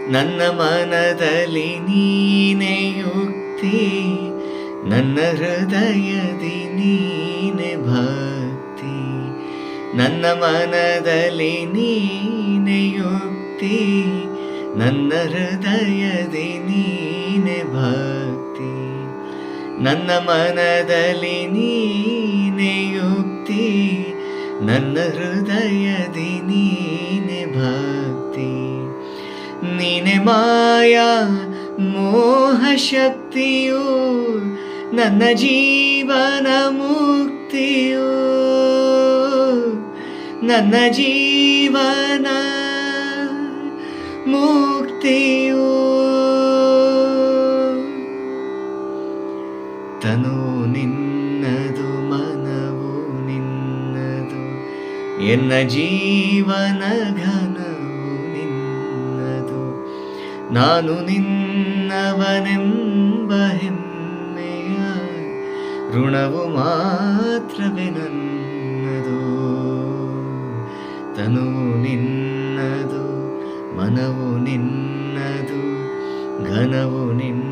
ನನ್ನ ಮನದಲ್ಲಿ ನೀನೆ ಯುಕ್ತಿ, ನನ್ನ ಹೃದಯದಿ ನೀನೆ ಭಕ್ತಿ. ನನ್ನ ಮನದಲ್ಲಿ ನೀನೆ ಯುಕ್ತಿ, ನನ್ನ ಹೃದಯದಿ ನೀನೆ ಭಕ್ತಿ. ನನ್ನ ಮನದಲ್ಲಿ ನೀನೆ ಯುಕ್ತಿ, ನನ್ನ ಹೃದಯದಿ ನೀನೆ ಭಕ್ತಿ. ನೀನೆ ಮಾಯಾ ಮೋಹ ಶಕ್ತಿಯು, ನನ್ನ ಜೀವನ ಮುಕ್ತಿಯು, ನನ್ನ ಜೀವನ ಮುಕ್ತಿಯು. ತನು ನಿನ್ನದು, ಮನವು ನಿನ್ನದು, ಎನ್ನ ಜೀವನ ಘನವು ನಿನ್ನದು. ನಾನು ನಿನ್ನವನೆಂಬ ಹೆಮ್ಮೆಯ ಋಣವು ಮಾತ್ರವೇ ನನ್ನದು. ತನು ನಿನ್ನದು, ಮನವು ನಿನ್ನದು, ಘನವು ನಿನ್ನದು.